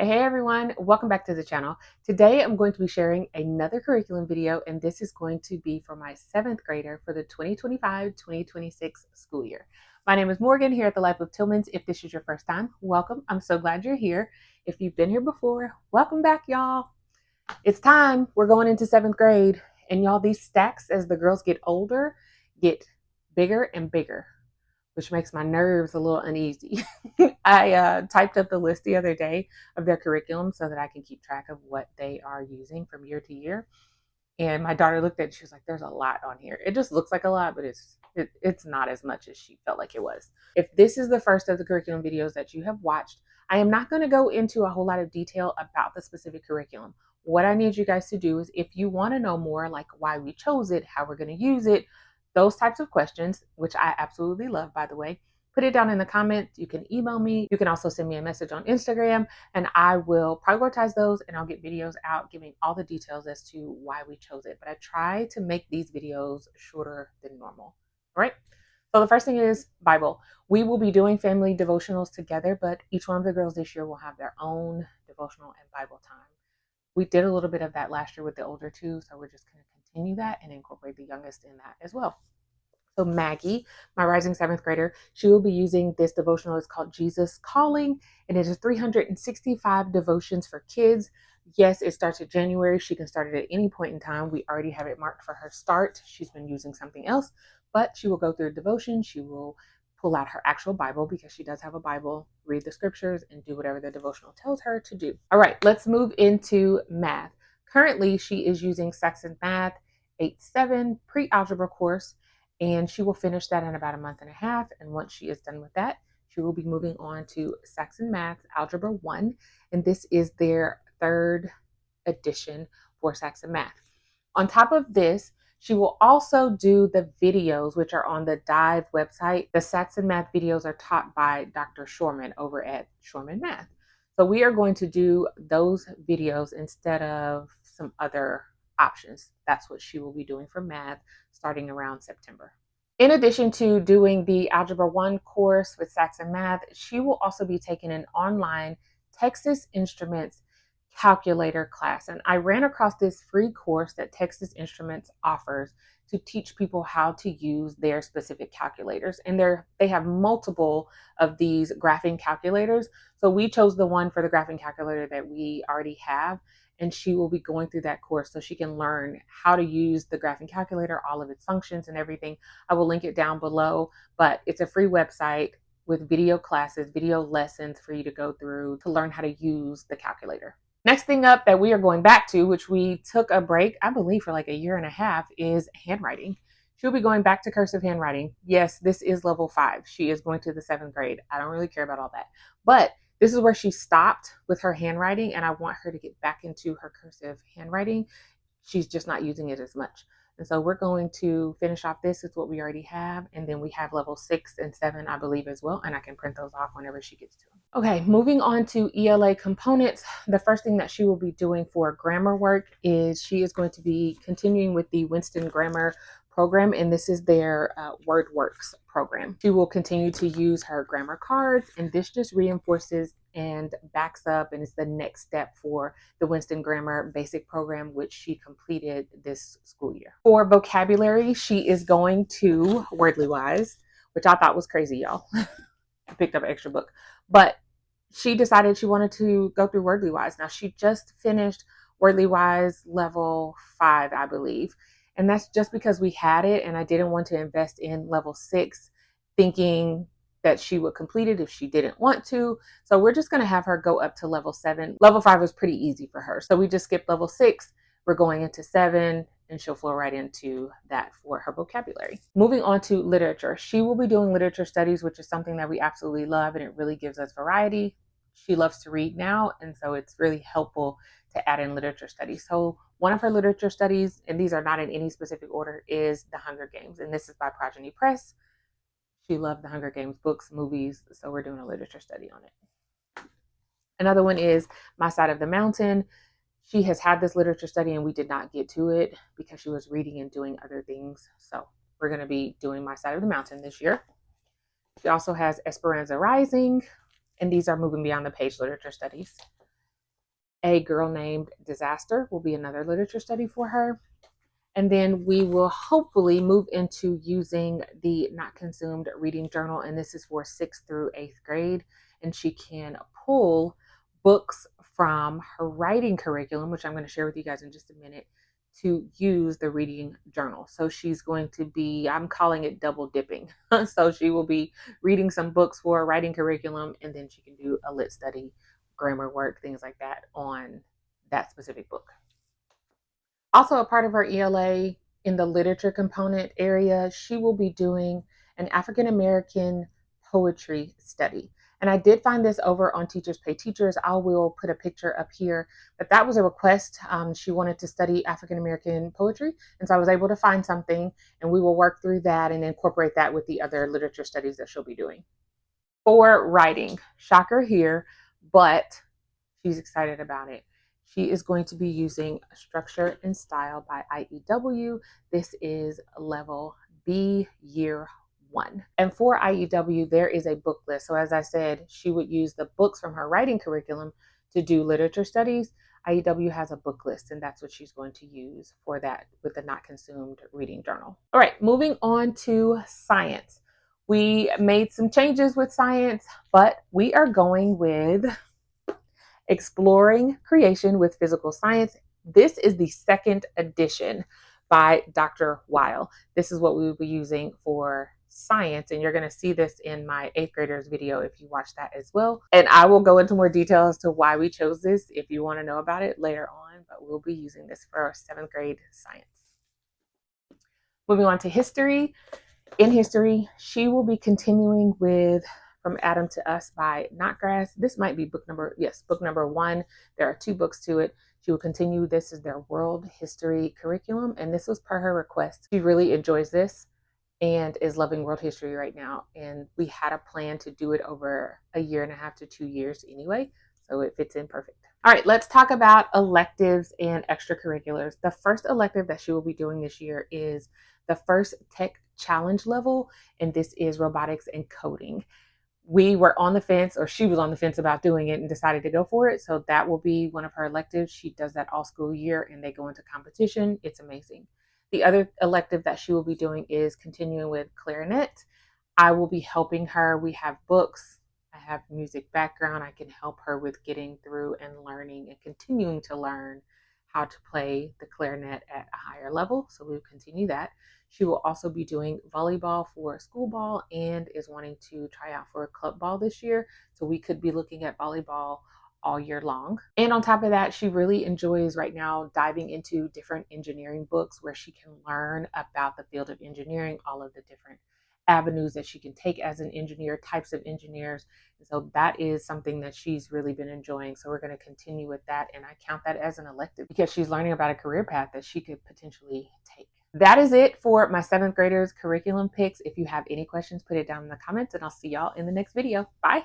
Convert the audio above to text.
Hey everyone, welcome back to the channel. Today I'm going to be sharing another curriculum video, and this is going to be for my 7th grader for the 2025-2026 school year. My name is Morgan here at the Life of Tillmans. If this is your first time, welcome. I'm so glad you're here. If you've been here before, welcome back, y'all. It's time. We're going into 7th grade, and y'all, these stacks as the girls get older get bigger and bigger, which makes my nerves a little uneasy. I typed up the list the other day of their curriculum so that I can keep track of what they are using from year to year. And my daughter looked at it, she was like, there's a lot on here. It just looks like a lot, but it's not as much as she felt like it was. If this is the first of the curriculum videos that you have watched, I am not going to go into a whole lot of detail about the specific curriculum. What I need you guys to do is, if you want to know more, like why we chose it, how we're going to use it, those types of questions, which I absolutely love, by the way, put it down in the comments. You can email me. You can also send me a message on Instagram, and I will prioritize those, and I'll get videos out giving all the details as to why we chose it. But I try to make these videos shorter than normal. All right. So the first thing is Bible. We will be doing family devotionals together, but each one of the girls this year will have their own devotional and Bible time. We did a little bit of that last year with the older two, so we're just going to continue that and incorporate the youngest in that as well. So Maggie, my rising 7th grader, she will be using this devotional. It's called Jesus Calling, and it is 365 devotions for kids. Yes, it starts in January. She can start it at any point in time. We already have it marked for her start. She's been using something else, but she will go through a devotion. She will pull out her actual Bible, because she does have a Bible, read the scriptures, and do whatever the devotional tells her to do. All right, let's move into math. Currently, she is using Saxon Math 8-7 pre-algebra course, and she will finish that in about a month and a half. And once she is done with that, she will be moving on to Saxon Math Algebra 1, and this is their 3rd edition for Saxon Math. On top of this, she will also do the videos, which are on the Dive website. The Saxon Math videos are taught by Dr. Shorman over at Shorman Math. So we are going to do those videos instead of some other options. That's what she will be doing for math starting around September. In addition to doing the Algebra 1 course with Saxon Math, she will also be taking an online Texas Instruments calculator class. And I ran across this free course that Texas Instruments offers to teach people how to use their specific calculators. And they have multiple of these graphing calculators. So we chose the one for the graphing calculator that we already have, and she will be going through that course so she can learn how to use the graphing calculator, all of its functions and everything. I will link it down below, but it's a free website with video classes, video lessons for you to go through to learn how to use the calculator. Next thing up that we are going back to, which we took a break, I believe for like a year and a half, is handwriting. She'll be going back to cursive handwriting. Yes, this is level 5. She is going to the 7th grade. I don't really care about all that. But this is where she stopped with her handwriting, and I want her to get back into her cursive handwriting. She's just not using it as much. And so we're going to finish off this. It's what we already have. And then we have level 6 and 7, I believe, as well. And I can print those off whenever she gets to them. Okay, moving on to ELA components. The first thing that she will be doing for grammar work is she is going to be continuing with the Winston Grammar program, and this is their WordWorks program. She will continue to use her grammar cards, and this just reinforces and backs up, and it's the next step for the Winston Grammar basic program, which she completed this school year. For vocabulary, she is going to Wordly Wise, which I thought was crazy, y'all. I picked up an extra book, but she decided she wanted to go through Wordly Wise. Now, she just finished Wordly Wise level 5, I believe. And that's just because we had it, and I didn't want to invest in level 6 thinking that she would complete it if she didn't want to. So we're just going to have her go up to level 7. Level 5 was pretty easy for her. So we just skipped level 6. We're going into 7, and she'll flow right into that for her vocabulary. Moving on to literature. She will be doing literature studies, which is something that we absolutely love, and it really gives us variety. She loves to read now, and so it's really helpful to add in literature studies. So one of her literature studies, and these are not in any specific order, is The Hunger Games, and this is by Progeny Press. She loved the Hunger Games books, movies, so we're doing a literature study on it. Another one is My Side of the Mountain. She has had this literature study, and we did not get to it because she was reading and doing other things. So we're going to be doing My Side of the Mountain this year. She also has Esperanza Rising, and these are Moving Beyond the Page literature studies. A Girl Named Disaster will be another literature study for her. And then we will hopefully move into using the Not Consumed Reading Journal. And this is for 6th through 8th grade. And she can pull books from her writing curriculum, which I'm going to share with you guys in just a minute, to use the reading journal. So she's going to be, I'm calling it double dipping. So she will be reading some books for a writing curriculum, and then she can do a lit study, grammar work, things like that on that specific book. Also, a part of her ELA in the literature component area, she will be doing an African American poetry study. And I did find this over on Teachers Pay Teachers. I will put a picture up here, but that was a request. She wanted to study African American poetry. And so I was able to find something, and we will work through that and incorporate that with the other literature studies that she'll be doing. For writing, shocker here, but she's excited about it. She is going to be using Structure and Style by IEW. This is level B, year 1. And for IEW, there is a book list. So as I said, she would use the books from her writing curriculum to do literature studies. IEW has a book list, and that's what she's going to use for that with the Not Consumed Reading Journal. All right, moving on to science. We made some changes with science, but we are going with Exploring Creation with Physical Science. This is the 2nd edition by Dr. Weil. This is what we will be using for science, and you're going to see this in my 8th graders video if you watch that as well. And I will go into more detail as to why we chose this if you want to know about it later on, but we'll be using this for our 7th grade science. Moving on to history. In history, she will be continuing with From Adam to Us by Knotgrass. This might be book number 1. There are 2 books to it. She will continue. This is their world history curriculum, and this was per her request. She really enjoys this and is loving world history right now. And we had a plan to do it over a year and a half to 2 years anyway, so it fits in perfect. All right, let's talk about electives and extracurriculars. The first elective that she will be doing this year is the first tech challenge level, and this is robotics and coding. We were on the fence, or she was on the fence about doing it and decided to go for it. So that will be one of her electives. She does that all school year and they go into competition. It's amazing. The other elective that she will be doing is continuing with clarinet. I will be helping her. We have books. I have music background. I can help her with getting through and learning and continuing to learn how to play the clarinet at a higher level. So we'll continue that. She will also be doing volleyball for school ball and is wanting to try out for a club ball this year. So we could be looking at volleyball all year long. And on top of that, she really enjoys right now diving into different engineering books where she can learn about the field of engineering, all of the different avenues that she can take as an engineer, types of engineers. And so that is something that she's really been enjoying. So we're going to continue with that. And I count that as an elective because she's learning about a career path that she could potentially take. That is it for my 7th graders curriculum picks. If you have any questions, put it down in the comments and I'll see y'all in the next video. Bye.